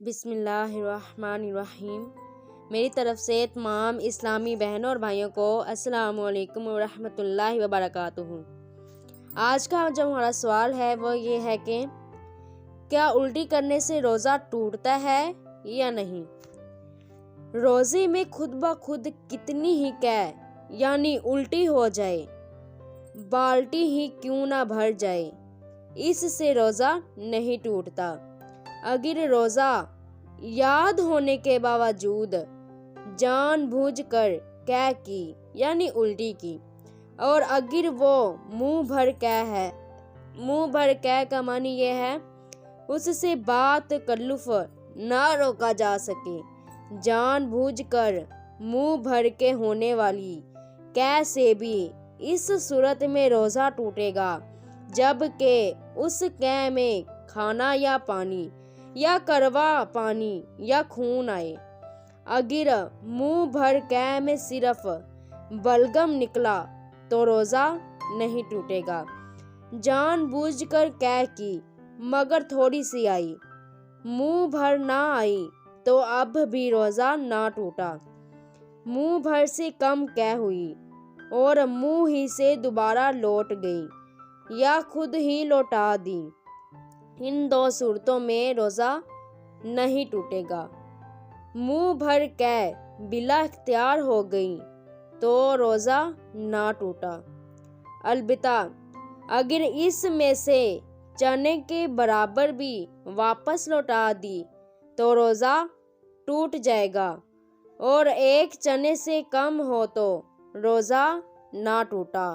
بسم اللہ الرحمن الرحیم۔ میری طرف سے تمام اسلامی بہنوں اور بھائیوں کو السلام علیکم ورحمۃ اللہ وبرکاتہ۔ آج کا جو ہمارا سوال ہے وہ یہ ہے کہ کیا الٹی کرنے سے روزہ ٹوٹتا ہے یا نہیں؟ روزے میں خود بخود کتنی ہی قے یعنی الٹی ہو جائے، بالٹی ہی کیوں نہ بھر جائے، اس سے روزہ نہیں ٹوٹتا۔ اگر روزہ یاد ہونے کے باوجود جان بوجھ کر قے کی یعنی الٹی کی، اور اگر وہ منہ بھر قے ہے، منہ بھر قے کا معنی یہ ہے اس سے بات تکلف نہ روکا جا سکے، جان بوجھ کر منہ بھر کے ہونے والی قے سے بھی اس صورت میں روزہ ٹوٹے گا جبکہ اس قے میں کھانا یا پانی یا کڑوا پانی یا خون آئے۔ اگر منہ بھر قے میں صرف بلغم نکلا تو روزہ نہیں ٹوٹے گا۔ جان بوجھ کر قے کی مگر تھوڑی سی آئی، منہ بھر نہ آئی تو اب بھی روزہ نہ ٹوٹا۔ منہ بھر سے کم قے ہوئی اور منہ ہی سے دوبارہ لوٹ گئی یا خود ہی لوٹا دی، ان دو صورتوں میں روزہ نہیں ٹوٹے گا۔ منہ بھر قے بلا اختیار ہو گئی تو روزہ نہ ٹوٹا، البتہ اگر اس میں سے چنے کے برابر بھی واپس لوٹا دی تو روزہ ٹوٹ جائے گا، اور ایک چنے سے کم ہو تو روزہ نہ ٹوٹا۔